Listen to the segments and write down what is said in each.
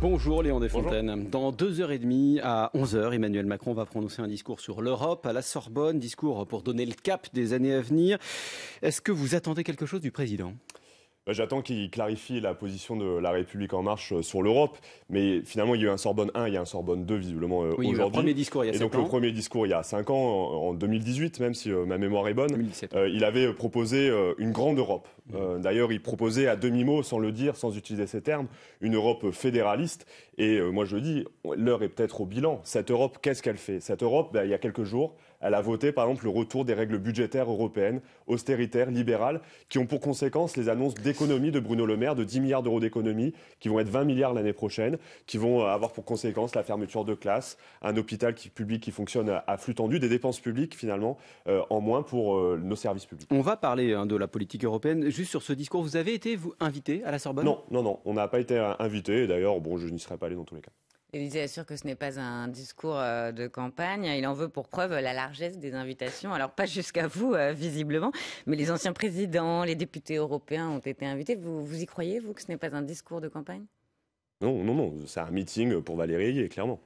Bonjour Léon Desfontaines. Bonjour. Dans 2h30 à 11h, Emmanuel Macron va prononcer un discours sur l'Europe à la Sorbonne, discours pour donner le cap des années à venir. Est-ce que vous attendez quelque chose du président ? J'attends qu'il clarifie la position de La République En Marche sur l'Europe, mais finalement il y a eu un Sorbonne 1, il y a un Sorbonne 2 visiblement Oui, aujourd'hui. le premier discours il y a 5 ans. Et donc le premier discours il y a 5 ans, en 2018, même si ma mémoire est bonne, 2017. Il avait proposé une grande Europe. D'ailleurs il proposait à demi-mot, sans le dire, sans utiliser ces termes, une Europe fédéraliste. Et moi je dis, l'heure est peut-être au bilan. Cette Europe, qu'est-ce qu'elle fait ? Cette Europe, il y a quelques jours, elle a voté par exemple le retour des règles budgétaires européennes, austéritaires, libérales, qui ont pour conséquence les annonces d'économie de Bruno Le Maire, de 10 milliards d'euros d'économie, qui vont être 20 milliards l'année prochaine, qui vont avoir pour conséquence la fermeture de classes, un hôpital public qui fonctionne à flux tendu, des dépenses publiques finalement en moins pour nos services publics. On va parler de la politique européenne. Juste sur ce discours, vous avez été invité à la Sorbonne ? Non, on n'a pas été invité. D'ailleurs, je n'y serais pas allé dans tous les cas. L'Élysée assure que ce n'est pas un discours de campagne. Il en veut pour preuve la largesse des invitations. Alors, pas jusqu'à vous, visiblement, mais les anciens présidents, les députés européens ont été invités. Vous y croyez, vous, que ce n'est pas un discours de campagne ? Non, c'est un meeting pour Valérie Ayé, clairement.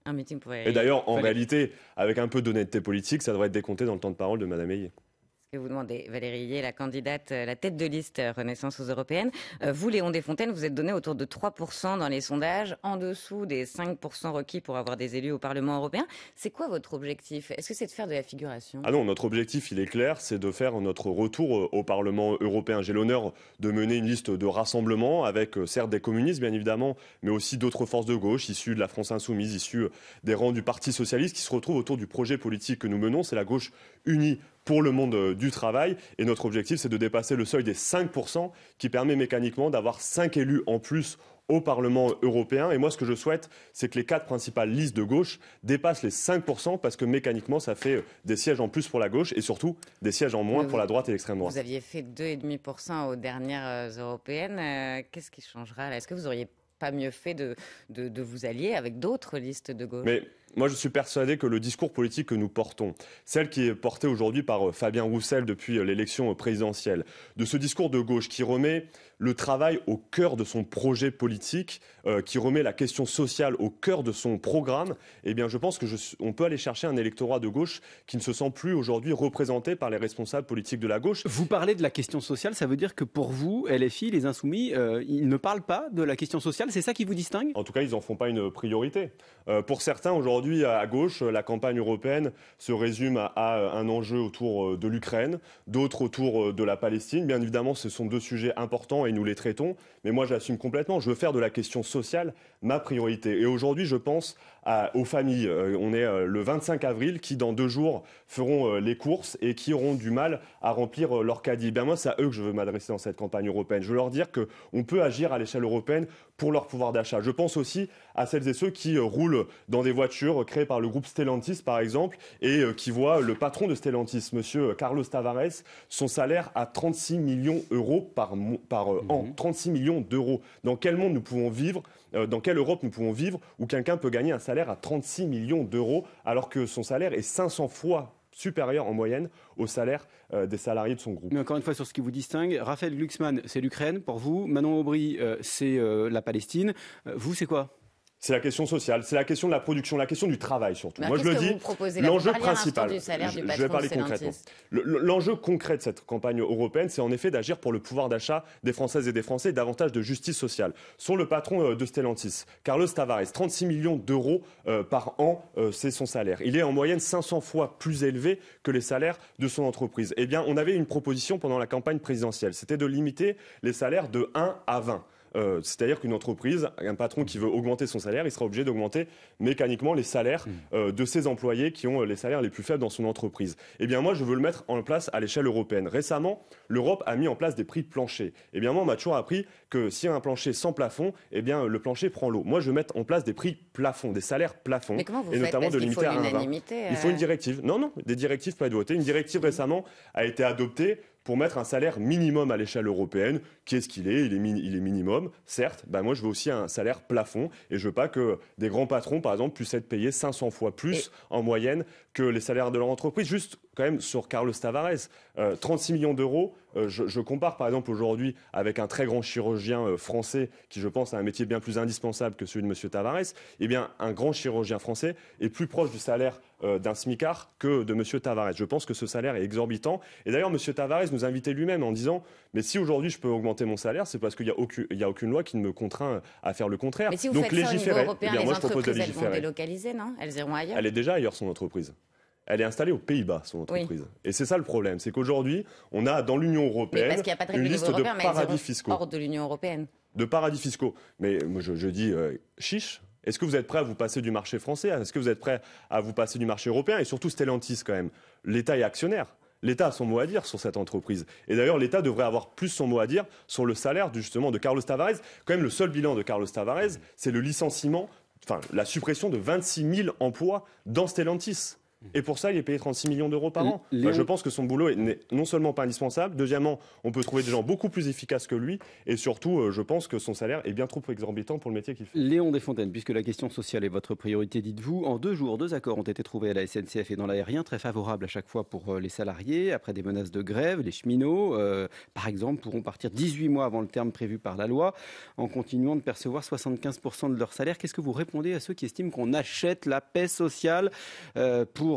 Un meeting pour Valérie. Et d'ailleurs, en réalité, avec un peu d'honnêteté politique, ça devrait être décompté dans le temps de parole de Madame Ayé. Que vous demandez, Valérie Ayé, la candidate, la tête de liste Renaissance aux Européennes. Vous, Léon Desfontaines, vous êtes donné autour de 3% dans les sondages, en dessous des 5% requis pour avoir des élus au Parlement européen. C'est quoi votre objectif ? Est-ce que c'est de faire de la figuration ? Ah non, notre objectif, il est clair, c'est de faire notre retour au Parlement européen. J'ai l'honneur de mener une liste de rassemblements avec, certes, des communistes, bien évidemment, mais aussi d'autres forces de gauche, issues de la France insoumise, issues des rangs du Parti socialiste, qui se retrouvent autour du projet politique que nous menons. C'est la gauche unie pour le monde du travail. Et notre objectif, c'est de dépasser le seuil des 5% qui permet mécaniquement d'avoir 5 élus en plus au Parlement européen. Et moi, ce que je souhaite, c'est que les 4 principales listes de gauche dépassent les 5% parce que mécaniquement, ça fait des sièges en plus pour la gauche et surtout des sièges en moins pour la droite et l'extrême droite. Vous aviez fait 2,5% aux dernières européennes. Qu'est-ce qui changera là ? Est-ce que vous auriez pas mieux fait de vous allier avec d'autres listes de gauche ? Mais moi, je suis persuadé que le discours politique que nous portons, celle qui est portée aujourd'hui par Fabien Roussel depuis l'élection présidentielle, de ce discours de gauche qui remet le travail au cœur de son projet politique, qui remet la question sociale au cœur de son programme, eh bien, je pense qu'on peut aller chercher un électorat de gauche qui ne se sent plus aujourd'hui représenté par les responsables politiques de la gauche. Vous parlez de la question sociale, ça veut dire que pour vous, LFI, les Insoumis, ils ne parlent pas de la question sociale, c'est ça qui vous distingue ? En tout cas, ils n'en font pas une priorité. Pour certains, aujourd'hui, à gauche, la campagne européenne se résume à un enjeu autour de l'Ukraine, d'autres autour de la Palestine. Bien évidemment, ce sont 2 sujets importants et nous les traitons. Mais moi, j'assume complètement. Je veux faire de la question sociale ma priorité. Et aujourd'hui, je pense aux familles. On est le 25 avril qui, dans 2 jours, feront les courses et qui auront du mal à remplir leur caddie. Moi, c'est à eux que je veux m'adresser dans cette campagne européenne. Je veux leur dire qu'on peut agir à l'échelle européenne pour leur pouvoir d'achat. Je pense aussi à celles et ceux qui roulent dans des voitures créées par le groupe Stellantis, par exemple, et qui voient le patron de Stellantis, monsieur Carlos Tavares, son salaire à 36 millions d'euros par an. 36 millions d'euros. Dans quel monde nous pouvons vivre ? Dans quelle Europe nous pouvons vivre où quelqu'un peut gagner un salaire à 36 millions d'euros alors que son salaire est 500 fois supérieur en moyenne au salaire des salariés de son groupe. Mais encore une fois, sur ce qui vous distingue, Raphaël Glucksmann, c'est l'Ukraine pour vous, Manon Aubry, c'est la Palestine. Vous, c'est quoi ? C'est la question sociale, c'est la question de la production, la question du travail surtout. Moi, je le dis, l'enjeu principal, je vais parler concrètement. L'enjeu concret de cette campagne européenne, c'est en effet d'agir pour le pouvoir d'achat des Françaises et des Français et davantage de justice sociale. Sur le patron de Stellantis, Carlos Tavares, 36 millions d'euros par an, c'est son salaire. Il est en moyenne 500 fois plus élevé que les salaires de son entreprise. Eh bien, on avait une proposition pendant la campagne présidentielle, c'était de limiter les salaires de 1 à 20. C'est-à-dire qu'une entreprise, un patron qui veut augmenter son salaire, il sera obligé d'augmenter mécaniquement les salaires de ses employés qui ont les salaires les plus faibles dans son entreprise. Eh bien moi, je veux le mettre en place à l'échelle européenne. Récemment, l'Europe a mis en place des prix planchers. Eh bien moi, on m'a toujours appris que s'il y a un plancher sans plafond, eh bien le plancher prend l'eau. Moi, je veux mettre en place des prix plafonds, des salaires plafonds. Mais comment vous et faites ? notamment Parce de limiter à 1,20. Il faut une directive. Non, des directives peuvent être votées. Une directive récemment a été adoptée pour mettre un salaire minimum à l'échelle européenne. Qu'est-ce qu'il est ? Il est minimum, certes. Moi, je veux aussi un salaire plafond et je veux pas que des grands patrons, par exemple, puissent être payés 500 fois plus en moyenne que les salaires de leur entreprise. Juste quand même sur Carlos Tavares. 36 millions d'euros, je compare par exemple aujourd'hui avec un très grand chirurgien français qui, je pense, a un métier bien plus indispensable que celui de M. Tavares. Eh bien, un grand chirurgien français est plus proche du salaire d'un smicard que de M. Tavares. Je pense que ce salaire est exorbitant. Et d'ailleurs, M. Tavares nous invitait lui-même en disant « Mais si aujourd'hui je peux augmenter mon salaire, c'est parce qu'il n'y a aucune loi qui ne me contraint à faire le contraire. » Mais si vous Donc faites ça au niveau européen, moi, je propose de elles vont légiférer. délocaliser, non? Elles iront ailleurs? Elle est déjà ailleurs, son entreprise. Elle est installée aux Pays-Bas, son entreprise. Oui. Et c'est ça le problème, c'est qu'aujourd'hui, on a dans l'Union européenne une liste de paradis fiscaux. Hors de l'Union européenne. De paradis fiscaux. Mais moi, je dis chiche. Est-ce que vous êtes prêt à vous passer du marché français? Est-ce que vous êtes prêt à vous passer du marché européen? Et surtout Stellantis, quand même. L'État est actionnaire. L'État a son mot à dire sur cette entreprise. Et d'ailleurs, l'État devrait avoir plus son mot à dire sur le salaire justement de Carlos Tavares. Quand même, le seul bilan de Carlos Tavares, c'est le licenciement, la suppression de 26 000 emplois dans Stellantis. Et pour ça, il est payé 36 millions d'euros par an. Je pense que son boulot n'est non seulement pas indispensable, deuxièmement, on peut trouver des gens beaucoup plus efficaces que lui, et surtout, je pense que son salaire est bien trop exorbitant pour le métier qu'il fait. Léon Desfontaines, puisque la question sociale est votre priorité, dites-vous, en 2 jours, 2 accords ont été trouvés à la SNCF et dans l'aérien, très favorables à chaque fois pour les salariés, après des menaces de grève. Les cheminots, par exemple, pourront partir 18 mois avant le terme prévu par la loi, en continuant de percevoir 75% de leur salaire. Qu'est-ce que vous répondez à ceux qui estiment qu'on achète la paix sociale pour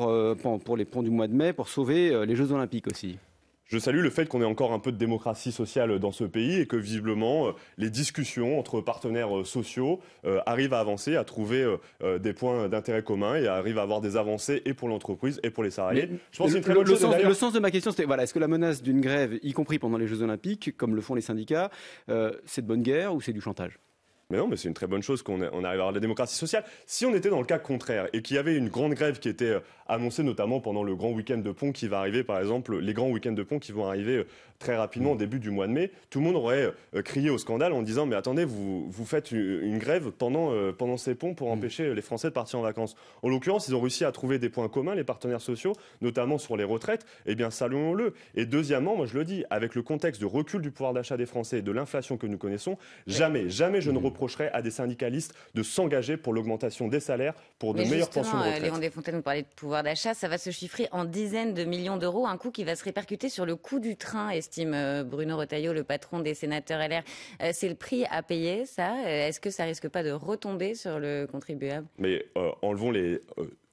les ponts du mois de mai, pour sauver les Jeux Olympiques aussi? Je salue le fait qu'on ait encore un peu de démocratie sociale dans ce pays et que visiblement les discussions entre partenaires sociaux arrivent à avancer, à trouver des points d'intérêt commun et arrivent à avoir des avancées et pour l'entreprise et pour les salariés. Je pense que c'est une très bonne chose. Le sens de ma question, c'était est-ce que la menace d'une grève, y compris pendant les Jeux Olympiques, comme le font les syndicats, c'est de bonne guerre ou c'est du chantage? Mais non, mais c'est une très bonne chose qu'on arrive à avoir la démocratie sociale. Si on était dans le cas contraire et qu'il y avait une grande grève qui était annoncée notamment pendant le grand week-end de pont qui va arriver, par exemple, les grands week-ends de pont qui vont arriver très rapidement au début du mois de mai, tout le monde aurait crié au scandale en disant « Mais attendez, vous faites une grève pendant ces ponts pour empêcher les Français de partir en vacances. » En l'occurrence, ils ont réussi à trouver des points communs, les partenaires sociaux, notamment sur les retraites. Eh bien, saluons-le. Et deuxièmement, moi je le dis, avec le contexte de recul du pouvoir d'achat des Français et de l'inflation que nous connaissons, jamais je ne reprocherai à des syndicalistes de s'engager pour l'augmentation des salaires, pour de meilleures pensions de retraite. Léon Desfontaines nous parlait de pouvoir d'achat, ça va se chiffrer en dizaines de millions d'euros, un coût qui va se répercuter sur le coût du train, estime Bruno Retailleau, le patron des sénateurs LR. C'est le prix à payer, ça? Est-ce que ça risque pas de retomber sur le contribuable? Mais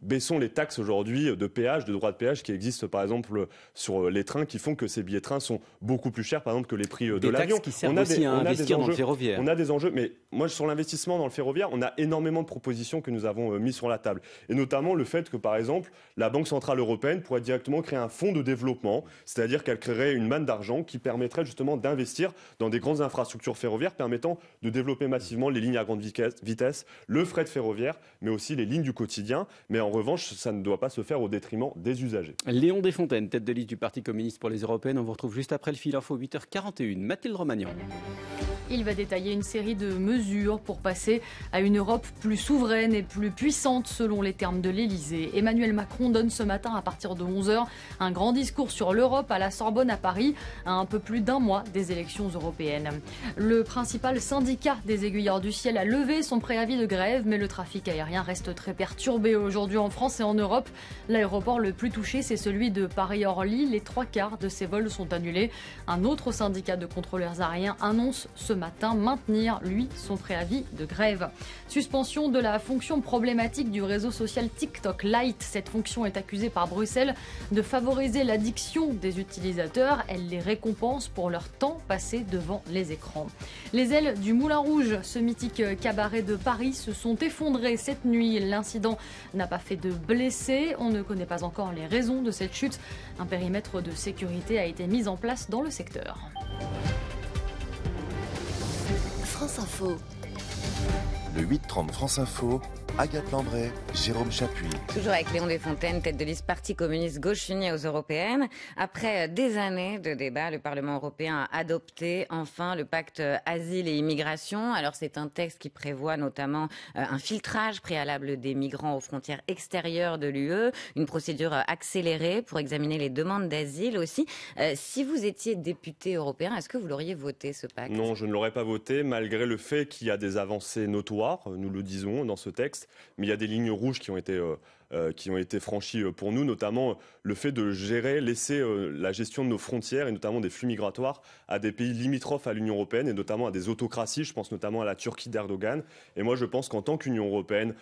baissons les taxes aujourd'hui de péage, de droits de péage qui existent par exemple sur les trains qui font que ces billets de train sont beaucoup plus chers par exemple que les prix de l'avion. Des taxes qui servent aussi à investir dans le ferroviaire. On a des enjeux, mais moi sur l'investissement dans le ferroviaire, on a énormément de propositions que nous avons mis sur la table. Et notamment le fait que par exemple la Banque Centrale Européenne pourrait directement créer un fonds de développement, c'est-à-dire qu'elle créerait une manne d'argent qui permettrait justement d'investir dans des grandes infrastructures ferroviaires permettant de développer massivement les lignes à grande vitesse, le fret ferroviaire, mais aussi les lignes du quotidien. Mais en revanche, ça ne doit pas se faire au détriment des usagers. Léon Desfontaines, tête de liste du Parti communiste pour les européennes. On vous retrouve juste après le fil info 8h41. Mathilde Romagnan. Il va détailler une série de mesures pour passer à une Europe plus souveraine et plus puissante selon les termes de l'Elysée. Emmanuel Macron donne ce matin à partir de 11h un grand discours sur l'Europe à la Sorbonne à Paris, à un peu plus d'1 mois des élections européennes. Le principal syndicat des aiguilleurs du ciel a levé son préavis de grève, mais le trafic aérien reste très perturbé aujourd'hui en France et en Europe. L'aéroport le plus touché, c'est celui de Paris-Orly. Les 3/4 de ses vols sont annulés. Un autre syndicat de contrôleurs aériens annonce ce matin maintenir, lui, son préavis de grève. Suspension de la fonction problématique du réseau social TikTok Lite. Cette fonction est accusée par Bruxelles de favoriser l'addiction des utilisateurs. Elle les récompense pour leur temps passé devant les écrans. Les ailes du Moulin Rouge, ce mythique cabaret de Paris, se sont effondrées cette nuit. L'incident n'a pas fait de blessés. On ne connaît pas encore les raisons de cette chute. Un périmètre de sécurité a été mis en place dans le secteur. France Info. Le 8-30 France Info, Agathe Landré, Jérôme Chapuis. Toujours avec Léon Desfontaines, tête de liste Parti communiste gauche unie aux européennes. Après des années de débats, le Parlement européen a adopté enfin le pacte asile et immigration. Alors c'est un texte qui prévoit notamment un filtrage préalable des migrants aux frontières extérieures de l'UE, une procédure accélérée pour examiner les demandes d'asile aussi. Si vous étiez député européen, est-ce que vous l'auriez voté ce pacte? Non, je ne l'aurais pas voté, malgré le fait qu'il y a des avancées notoires, nous le disons dans ce texte, mais il y a des lignes rouges qui ont été qui ont été franchis pour nous, notamment le fait de laisser la gestion de nos frontières et notamment des flux migratoires à des pays limitrophes à l'Union européenne et notamment à des autocraties. Je pense notamment à la Turquie d'Erdogan. Et moi, je pense qu'en tant qu'Union européenne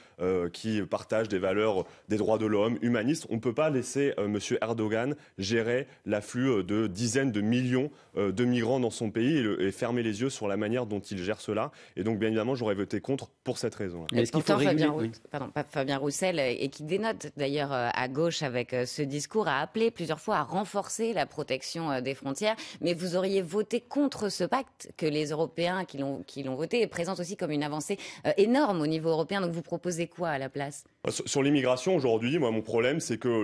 qui partage des valeurs des droits de l'homme, humanistes, on ne peut pas laisser M. Erdogan gérer l'afflux de dizaines de millions de migrants dans son pays et fermer les yeux sur la manière dont il gère cela. Et donc, bien évidemment, j'aurais voté contre pour cette raison. Mais est-ce qu'il faut Fabien Roussel, et qui dénote d'ailleurs à gauche avec ce discours, a appelé plusieurs fois à renforcer la protection des frontières. Mais vous auriez voté contre ce pacte que les Européens qui l'ont voté présentent aussi comme une avancée énorme au niveau européen. Donc vous proposez quoi à la place ? Sur l'immigration, aujourd'hui, moi, mon problème, c'est que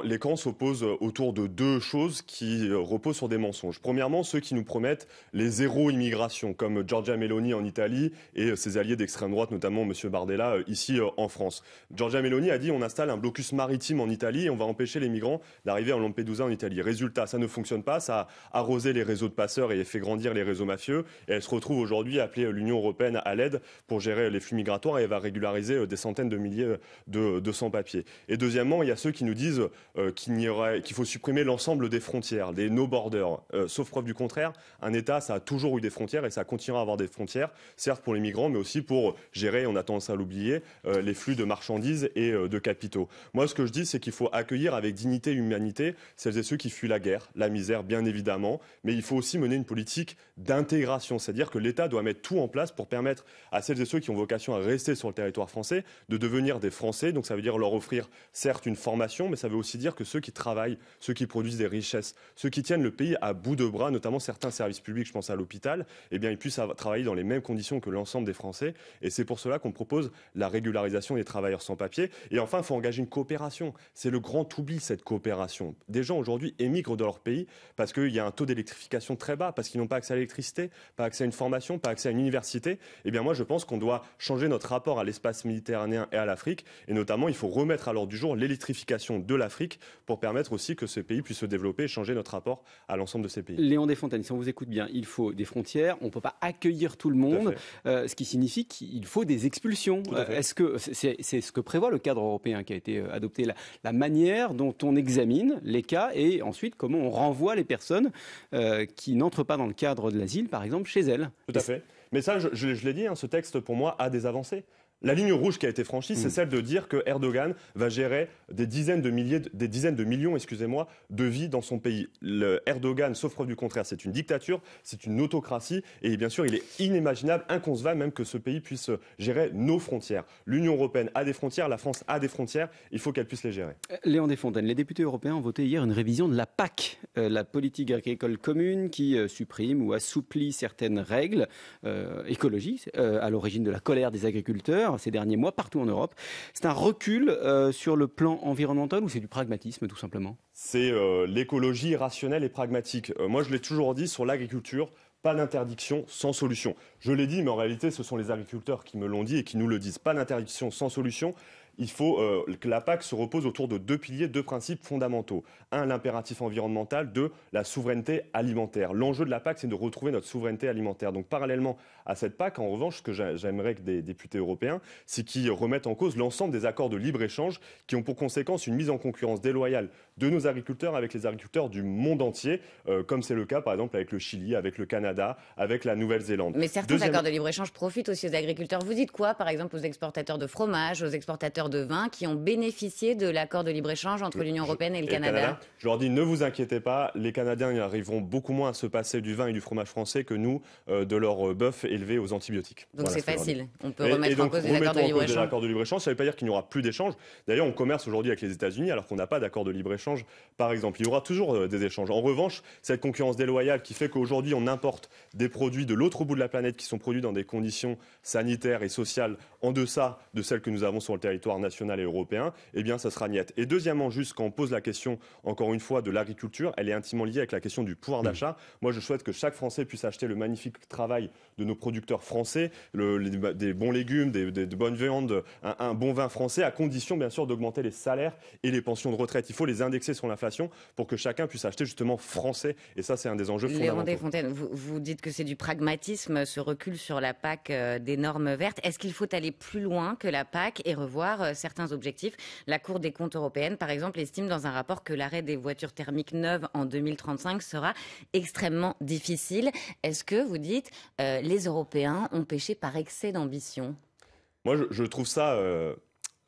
les camps s'opposent autour de deux choses qui reposent sur des mensonges. Premièrement, ceux qui nous promettent les zéro immigration, comme Giorgia Meloni en Italie et ses alliés d'extrême droite, notamment M. Bardella, ici en France. Giorgia Meloni a dit on installe un blocus maritime en Italie et on va empêcher les migrants d'arriver à Lampedusa en Italie. Résultat, ça ne fonctionne pas, ça a arrosé les réseaux de passeurs et fait grandir les réseaux mafieux. Et elle se retrouve aujourd'hui à appeler l'Union européenne à l'aide pour gérer les flux migratoires et elle va régulariser des centaines de milliers de sans-papiers. Et deuxièmement, il y a ceux qui nous disent qu'il faut supprimer l'ensemble des frontières, des no borders. Sauf preuve du contraire, un État, ça a toujours eu des frontières et ça continuera à avoir des frontières, certes pour les migrants, mais aussi pour gérer, on a tendance à l'oublier, les flux de marchandises et de capitaux. Moi, ce que je dis, c'est qu'il faut accueillir avec dignité et humanité celles et ceux qui fuient la guerre, la misère, bien évidemment, mais il faut aussi mener une politique d'intégration, c'est-à-dire que l'État doit mettre tout en place pour permettre à celles et ceux qui ont vocation à rester sur le territoire français de devenir des Français. Donc ça veut dire leur offrir certes une formation, mais ça veut aussi dire que ceux qui travaillent, ceux qui produisent des richesses, ceux qui tiennent le pays à bout de bras, notamment certains services publics, je pense à l'hôpital, eh bien ils puissent travailler dans les mêmes conditions que l'ensemble des Français. Et c'est pour cela qu'on propose la régularisation des travailleurs sans papier. Et enfin, il faut engager une coopération. C'est le grand oubli, cette coopération. Des gens aujourd'hui émigrent de leur pays parce qu'il y a un taux d'électrification très bas, parce qu'ils n'ont pas accès à l'électricité, pas accès à une formation, pas accès à une université. Eh bien moi, je pense qu'on doit changer notre rapport à l'espace méditerranéen et à l'Afrique. Et notamment, il faut remettre à l'ordre du jour l'électrification de l'Afrique pour permettre aussi que ce pays puisse se développer et changer notre rapport à l'ensemble de ces pays. Léon Desfontaines, si on vous écoute bien, il faut des frontières, on ne peut pas accueillir tout le monde, ce qui signifie qu'il faut des expulsions. Est-ce que c'est ce que prévoit le cadre européen qui a été adopté, la manière dont on examine les cas et ensuite comment on renvoie les personnes qui n'entrent pas dans le cadre de l'asile, par exemple, chez elles? Tout à fait. Mais ça, je l'ai dit, ce texte, pour moi, a des avancées. La ligne rouge qui a été franchie, c'est celle de dire que Erdogan va gérer des dizaines de millions, de vies dans son pays. Erdogan, sauf preuve du contraire, c'est une dictature, c'est une autocratie, et bien sûr, il est inimaginable, inconcevable même que ce pays puisse gérer nos frontières. L'Union européenne a des frontières, la France a des frontières, il faut qu'elle puisse les gérer. Léon Desfontaines, les députés européens ont voté hier une révision de la PAC, la politique agricole commune, qui supprime ou assouplit certaines règles écologiques à l'origine de la colère des agriculteurs ces derniers mois partout en Europe. C'est un recul sur le plan environnemental ou c'est du pragmatisme tout simplement? C'est l'écologie rationnelle et pragmatique. Moi je l'ai toujours dit sur l'agriculture, pas d'interdiction sans solution. Je l'ai dit, mais en réalité ce sont les agriculteurs qui me l'ont dit et qui nous le disent. Pas d'interdiction sans solution. Il faut que la PAC se repose autour de deux piliers, deux principes fondamentaux. Un, l'impératif environnemental. Deux, la souveraineté alimentaire. L'enjeu de la PAC, c'est de retrouver notre souveraineté alimentaire. Donc parallèlement à cette PAC, en revanche, ce que j'aimerais que des députés européens, c'est qu'ils remettent en cause l'ensemble des accords de libre-échange qui ont pour conséquence une mise en concurrence déloyale de nos agriculteurs avec les agriculteurs du monde entier, comme c'est le cas par exemple avec le Chili, avec le Canada, avec la Nouvelle-Zélande. Mais certains accords de libre-échange profitent aussi aux agriculteurs. Vous dites quoi, par exemple, aux exportateurs de fromage, aux exportateurs de vin qui ont bénéficié de l'accord de libre-échange entre l'Union européenne et le Canada? Je leur dis, ne vous inquiétez pas, les Canadiens y arriveront beaucoup moins à se passer du vin et du fromage français que nous, de leur bœuf élevé aux antibiotiques. Donc voilà, c'est facile, on peut remettre en cause les accords de libre-échange. L'accord de libre-échange, ça ne veut pas dire qu'il n'y aura plus d'échanges. D'ailleurs, on commerce aujourd'hui avec les États-Unis alors qu'on n'a pas d'accord de libre-échange, par exemple. Il y aura toujours des échanges. En revanche, cette concurrence déloyale qui fait qu'aujourd'hui, on importe des produits de l'autre bout de la planète qui sont produits dans des conditions sanitaires et sociales en deçà de celles que nous avons sur le territoire national et européen, eh bien, ça sera niette. Et deuxièmement, juste quand on pose la question, encore une fois, de l'agriculture, elle est intimement liée avec la question du pouvoir d'achat. Moi, je souhaite que chaque Français puisse acheter le magnifique travail de nos producteurs français, des bons légumes, de bonnes viandes, un bon vin français, à condition bien sûr d'augmenter les salaires et les pensions de retraite. Il faut les indexer sur l'inflation pour que chacun puisse acheter justement français. Et ça, c'est un des enjeux fondamentaux. Léon Desfontaines, vous dites que c'est du pragmatisme, ce recul sur la PAC des normes vertes. Est-ce qu'il faut aller plus loin que la PAC et revoir certains objectifs? La Cour des comptes européenne, par exemple, estime dans un rapport que l'arrêt des voitures thermiques neuves en 2035 sera extrêmement difficile. Est-ce que vous dites les Européens ont péché par excès d'ambition? Moi, je trouve ça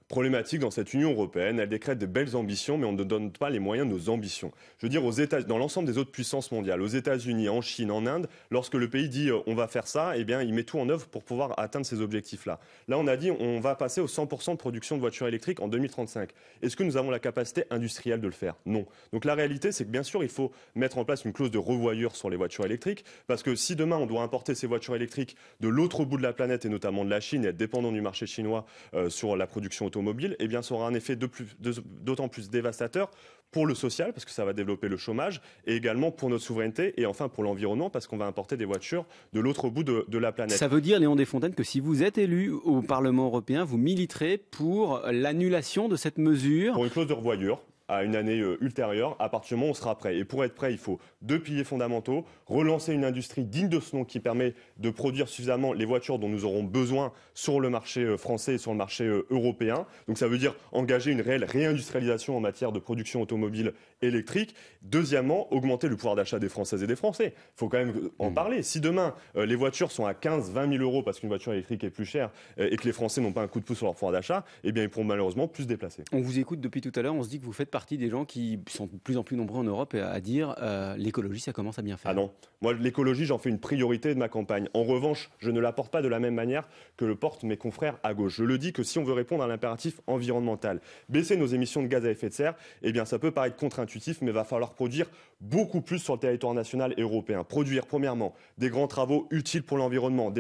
problématique dans cette Union européenne. Elle décrète de belles ambitions, mais on ne donne pas les moyens de nos ambitions. Je veux dire, dans l'ensemble des autres puissances mondiales, aux États-Unis, en Chine, en Inde, lorsque le pays dit on va faire ça, eh bien, il met tout en œuvre pour pouvoir atteindre ces objectifs-là. Là, on a dit on va passer au 100% de production de voitures électriques en 2035. Est-ce que nous avons la capacité industrielle de le faire? Non. Donc la réalité, c'est que bien sûr, il faut mettre en place une clause de revoyure sur les voitures électriques, parce que si demain on doit importer ces voitures électriques de l'autre bout de la planète, et notamment de la Chine, et être dépendant du marché chinois sur la production automobile, eh bien, ça aura un effet d'autant plus dévastateur pour le social, parce que ça va développer le chômage, et également pour notre souveraineté, et enfin pour l'environnement, parce qu'on va importer des voitures de l'autre bout de la planète. Ça veut dire, Léon Desfontaines, que si vous êtes élu au Parlement européen, vous militerez pour l'annulation de cette mesure? Pour une clause de revoyure à une année ultérieure, à partir du moment où on sera prêt. Et pour être prêt, il faut 2 piliers fondamentaux, relancer une industrie digne de ce nom qui permet de produire suffisamment les voitures dont nous aurons besoin sur le marché français et sur le marché européen. Donc ça veut dire engager une réelle réindustrialisation en matière de production automobile électrique. Deuxièmement, augmenter le pouvoir d'achat des Françaises et des Français. Il faut quand même en parler. Si demain, les voitures sont à 15-20 000 euros parce qu'une voiture électrique est plus chère et que les Français n'ont pas un coup de pouce sur leur pouvoir d'achat, eh bien, ils pourront malheureusement plus se déplacer. On vous écoute depuis tout à l'heure, on se dit que vous faites partie des gens qui sont de plus en plus nombreux en Europe à dire l'écologie, ça commence à bien faire. Ah non, moi l'écologie, j'en fais une priorité de ma campagne. En revanche, je ne la porte pas de la même manière que le portent mes confrères à gauche. Je le dis que si on veut répondre à l'impératif environnemental, baisser nos émissions de gaz à effet de serre, eh bien ça peut paraître contre-intuitif, mais il va falloir produire beaucoup plus sur le territoire national et européen. Produire, premièrement, des grands travaux utiles pour l'environnement,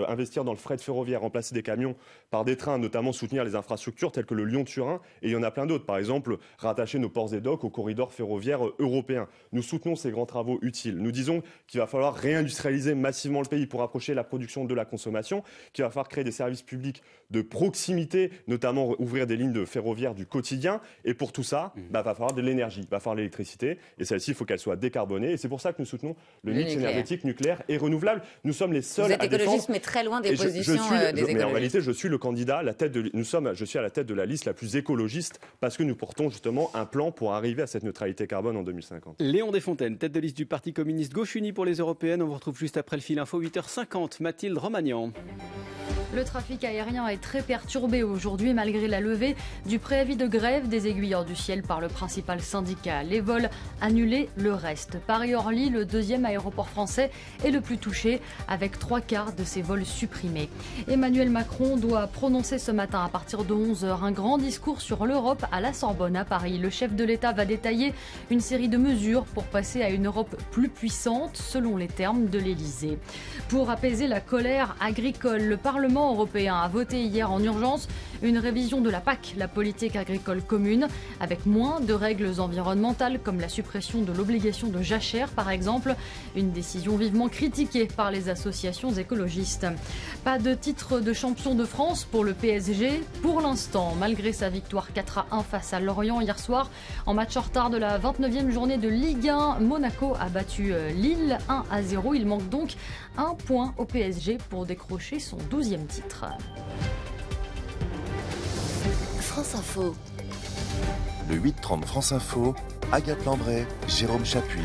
investir dans le fret ferroviaire, remplacer des camions par des trains, notamment soutenir les infrastructures telles que le Lyon-Turin, et il y en a plein d'autres. Par exemple, rattacher nos ports et docks au corridor ferroviaire européen. Nous soutenons ces grands travaux utiles. Nous disons qu'il va falloir réindustrialiser massivement le pays pour approcher la production de la consommation, qu'il va falloir créer des services publics de proximité, notamment ouvrir des lignes de ferroviaire du quotidien. Et pour tout ça, il va falloir de l'énergie, il va falloir de l'électricité. Et celle-ci, il faut qu'elle soit décarbonée. Et c'est pour ça que nous soutenons le mix énergétique nucléaire et renouvelable. Nous sommes les seuls à défendre... Vous êtes écologiste, mais très loin des positions des écologistes. Mais en réalité, je suis le candidat, je suis à la tête de la liste la plus écologiste parce que nous portons justement un plan pour arriver à cette neutralité carbone en 2050. Léon Desfontaines, tête de liste du Parti communiste Gauche Unie pour les Européennes. On vous retrouve juste après le fil info, 8h50. Mathilde Romagnan. Le trafic aérien est très perturbé aujourd'hui malgré la levée du préavis de grève des aiguilleurs du ciel par le principal syndicat. Les vols annulés, le reste. Paris-Orly, le deuxième aéroport français, est le plus touché avec 3/4 de ses vols supprimés. Emmanuel Macron doit prononcer ce matin à partir de 11h un grand discours sur l'Europe à la Sorbonne à Paris. Le chef de l'État va détailler une série de mesures pour passer à une Europe plus puissante selon les termes de l'Élysée. Pour apaiser la colère agricole, le Parlement européen a voté hier en urgence une révision de la PAC, la politique agricole commune, avec moins de règles environnementales comme la suppression de l'obligation de jachère par exemple, une décision vivement critiquée par les associations écologistes. Pas de titre de champion de France pour le PSG pour l'instant, malgré sa victoire 4-1 face à Lorient hier soir. En match en retard de la 29e journée de Ligue 1, Monaco a battu Lille 1-0. Il manque donc un point au PSG pour décrocher son 12e titre. France Info. Le 8-30 France Info, Agathe Lambray, Jérôme Chapuis.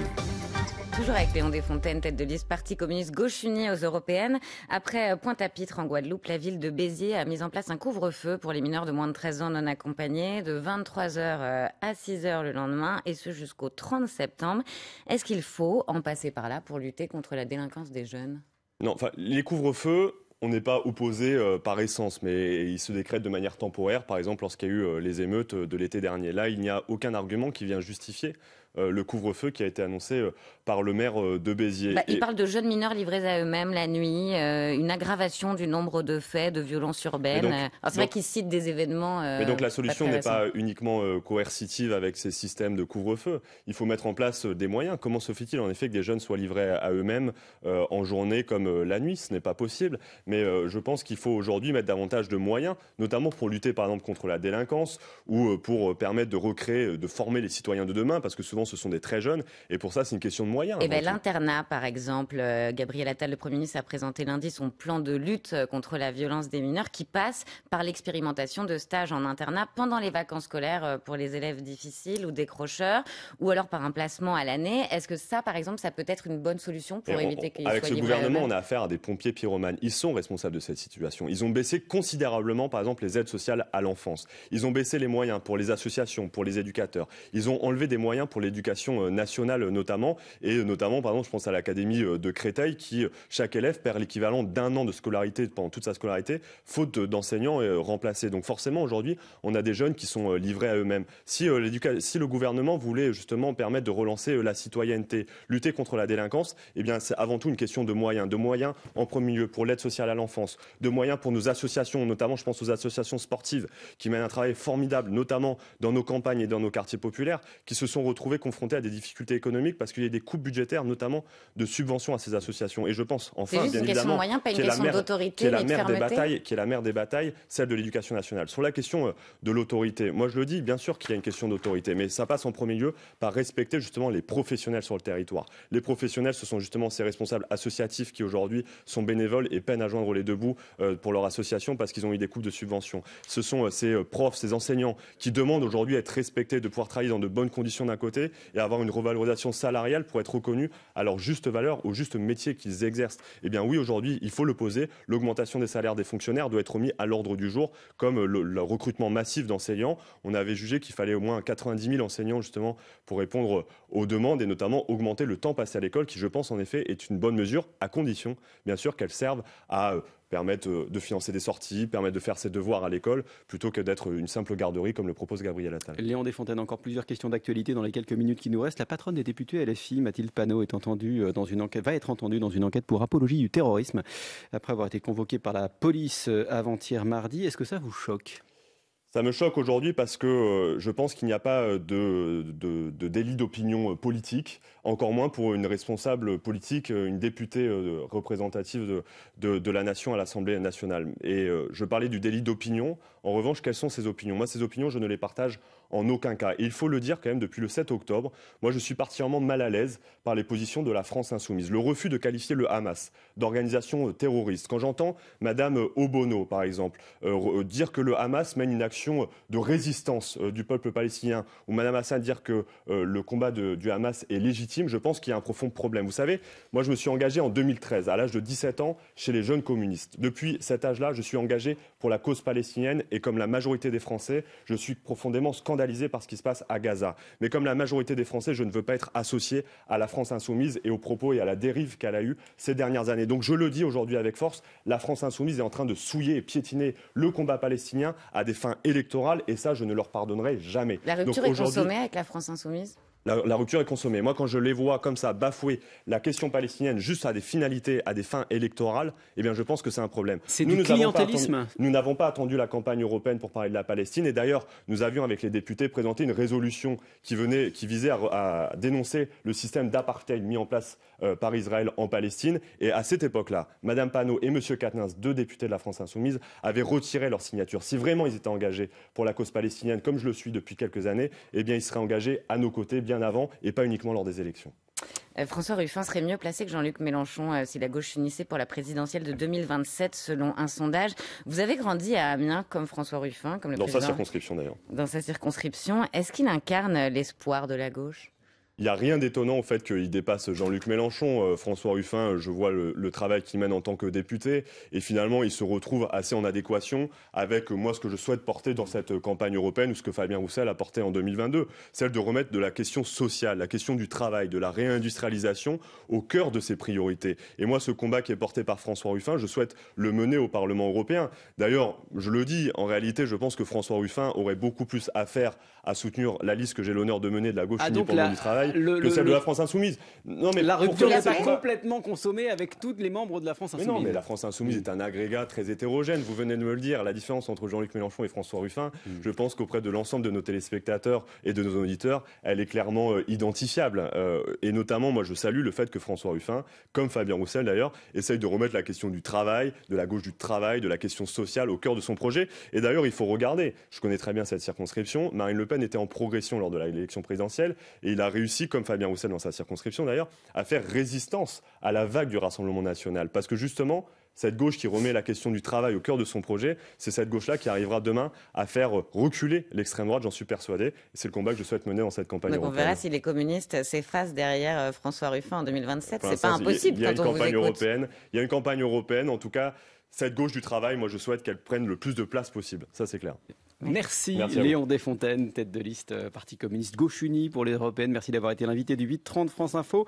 Toujours avec Léon Desfontaines, tête de liste Parti communiste Gauche Unie aux Européennes. Après Pointe-à-Pitre en Guadeloupe, la ville de Béziers a mis en place un couvre-feu pour les mineurs de moins de 13 ans non accompagnés de 23h à 6h le lendemain et ce jusqu'au 30 septembre. Est-ce qu'il faut en passer par là pour lutter contre la délinquance des jeunes ? Non, enfin, les couvre-feux, on n'est pas opposé par essence, mais ils se décrètent de manière temporaire, par exemple lorsqu'il y a eu les émeutes de l'été dernier. Là, il n'y a aucun argument qui vient justifier le couvre-feu qui a été annoncé par le maire de Béziers. Il parle de jeunes mineurs livrés à eux-mêmes la nuit, une aggravation du nombre de faits de violences urbaines. C'est vrai qu'il cite des événements. Mais donc la solution n'est pas uniquement coercitive avec ces systèmes de couvre-feu. Il faut mettre en place des moyens. Comment se fait-il en effet que des jeunes soient livrés à eux-mêmes en journée comme la nuit? Ce n'est pas possible. Mais je pense qu'il faut aujourd'hui mettre davantage de moyens, notamment pour lutter par exemple contre la délinquance ou pour permettre de recréer, de former les citoyens de demain, parce que souvent ce sont des très jeunes. Et pour ça, c'est une question de moyens. L'internat, par exemple, Gabriel Attal, le Premier ministre, a présenté lundi son plan de lutte contre la violence des mineurs qui passe par l'expérimentation de stages en internat pendant les vacances scolaires pour les élèves difficiles ou décrocheurs, ou alors par un placement à l'année. Est-ce que ça, par exemple, ça peut être une bonne solution pour éviter qu'ils soient livrés? Avec ce gouvernement, on a affaire à des pompiers pyromanes. Ils sont responsables de cette situation. Ils ont baissé considérablement, par exemple, les aides sociales à l'enfance. Ils ont baissé les moyens pour les associations, pour les éducateurs. Ils ont enlevé des moyens pour l'éducation nationale notamment. Et notamment, par exemple, je pense à l'académie de Créteil qui, chaque élève perd l'équivalent d'1 an de scolarité pendant toute sa scolarité, faute d'enseignants remplacés. Donc forcément, aujourd'hui, on a des jeunes qui sont livrés à eux-mêmes. Si le gouvernement voulait justement permettre de relancer la citoyenneté, lutter contre la délinquance, eh bien, c'est avant tout une question de moyens. De moyens en premier lieu pour l'aide sociale à l'enfance, de moyens pour nos associations, notamment je pense aux associations sportives qui mènent un travail formidable, notamment dans nos campagnes et dans nos quartiers populaires, qui se sont retrouvés confrontés à des difficultés économiques parce qu'il y a des coupes budgétaires, notamment de subventions à ces associations. Et je pense enfin, bien évidemment, qui est la mère des batailles, celle de l'éducation nationale. Sur la question de l'autorité, moi je le dis, bien sûr qu'il y a une question d'autorité, mais ça passe en premier lieu par respecter justement les professionnels sur le territoire. Les professionnels, ce sont justement ces responsables associatifs qui aujourd'hui sont bénévoles et peinent à joindre les deux bouts pour leur association parce qu'ils ont eu des coupes de subventions. Ce sont ces profs, ces enseignants qui demandent aujourd'hui à être respectés, de pouvoir travailler dans de bonnes conditions d'un côté et avoir une revalorisation salariale pour être reconnus à leur juste valeur, au juste métier qu'ils exercent. Eh bien oui, aujourd'hui, il faut le poser. L'augmentation des salaires des fonctionnaires doit être mis à l'ordre du jour, comme le recrutement massif d'enseignants. On avait jugé qu'il fallait au moins 90 000 enseignants justement pour répondre aux demandes et notamment augmenter le temps passé à l'école, qui je pense en effet est une bonne mesure, à condition bien sûr qu'elle serve à permettre de financer des sorties, permettre de faire ses devoirs à l'école, plutôt que d'être une simple garderie comme le propose Gabriel Attal. Léon Desfontaines, encore plusieurs questions d'actualité dans les quelques minutes qui nous restent. La patronne des députés LFI, Mathilde Panot, va être entendue dans une enquête pour apologie du terrorisme, après avoir été convoquée par la police avant-hier mardi. Est-ce que ça vous choque ? Ça me choque aujourd'hui parce que je pense qu'il n'y a pas de délit d'opinion politique, encore moins pour une responsable politique, une députée représentative de la nation à l'Assemblée nationale. Et je parlais du délit d'opinion. En revanche, quelles sont ces opinions ? Moi, ces opinions, je ne les partage en aucun cas. Et il faut le dire quand même, depuis le 7 octobre, moi je suis particulièrement mal à l'aise par les positions de la France insoumise. Le refus de qualifier le Hamas d'organisation terroriste. Quand j'entends Madame Obono, par exemple, dire que le Hamas mène une action de résistance du peuple palestinien, ou Madame Hassan dire que le combat du Hamas est légitime, je pense qu'il y a un profond problème. Vous savez, moi je me suis engagé en 2013, à l'âge de 17 ans, chez les jeunes communistes. Depuis cet âge-là, je suis engagé pour la cause palestinienne et comme la majorité des Français, je suis profondément scandalisé par ce qui se passe à Gaza. Mais comme la majorité des Français, je ne veux pas être associé à la France insoumise et aux propos et à la dérive qu'elle a eue ces dernières années. Donc je le dis aujourd'hui avec force, la France insoumise est en train de souiller et piétiner le combat palestinien à des fins électorales et ça, je ne leur pardonnerai jamais. La rupture est consommée avec la France insoumise ? La rupture est consommée. Moi, quand je les vois comme ça bafouer la question palestinienne juste à des finalités, à des fins électorales, eh bien, je pense que c'est un problème. C'est du clientélisme. Nous n'avons pas attendu la campagne européenne pour parler de la Palestine. Et d'ailleurs, nous avions, avec les députés, présenté une résolution qui visait à dénoncer le système d'apartheid mis en place par Israël en Palestine. Et à cette époque-là, Mme Panot et M. Quatennens, deux députés de la France insoumise, avaient retiré leur signature. Si vraiment ils étaient engagés pour la cause palestinienne, comme je le suis depuis quelques années, eh bien, ils seraient engagés à nos côtés, bien avant et pas uniquement lors des élections. François Ruffin serait mieux placé que Jean-Luc Mélenchon si la gauche s'unissait pour la présidentielle de 2027 selon un sondage. Vous avez grandi à Amiens comme François Ruffin, comme le président. Dans sa circonscription d'ailleurs. Dans sa circonscription. Est-ce qu'il incarne l'espoir de la gauche ? Il n'y a rien d'étonnant au fait qu'il dépasse Jean-Luc Mélenchon. François Ruffin, je vois le travail qu'il mène en tant que député. Et finalement, il se retrouve assez en adéquation avec moi ce que je souhaite porter dans cette campagne européenne ou ce que Fabien Roussel a porté en 2022. Celle de remettre de la question sociale, la question du travail, de la réindustrialisation au cœur de ses priorités. Et moi, ce combat qui est porté par François Ruffin, je souhaite le mener au Parlement européen. D'ailleurs, je le dis, en réalité, je pense que François Ruffin aurait beaucoup plus à faire à soutenir la liste que j'ai l'honneur de mener de la gauche unie pour le monde du travail que celle de la France Insoumise. Non, mais la rupture n'est pas complètement consommée avec tous les membres de la France Insoumise. Mais non, mais la France Insoumise est un agrégat très hétérogène. Vous venez de me le dire. La différence entre Jean-Luc Mélenchon et François Ruffin, je pense qu'auprès de l'ensemble de nos téléspectateurs et de nos auditeurs, elle est clairement identifiable. Et notamment, moi, je salue le fait que François Ruffin, comme Fabien Roussel d'ailleurs, essaye de remettre la question du travail, de la gauche du travail, de la question sociale au cœur de son projet. Et d'ailleurs, il faut regarder. Je connais très bien cette circonscription. Marine Le Pen était en progression lors de l'élection présidentielle et il a réussi, comme Fabien Roussel dans sa circonscription d'ailleurs, à faire résistance à la vague du Rassemblement national. Parce que justement, cette gauche qui remet la question du travail au cœur de son projet, c'est cette gauche-là qui arrivera demain à faire reculer l'extrême droite, j'en suis persuadé. Et c'est le combat que je souhaite mener dans cette campagne européenne. Donc on verra si les communistes s'effacent derrière François Ruffin en 2027. C'est pas impossible quand on vous écoute. Il y a une campagne européenne, en tout cas, cette gauche du travail, moi je souhaite qu'elle prenne le plus de place possible. Ça c'est clair. Merci Léon Desfontaines, tête de liste Parti communiste Gauche Unie pour les européennes. Merci d'avoir été l'invité du 8-30 France Info.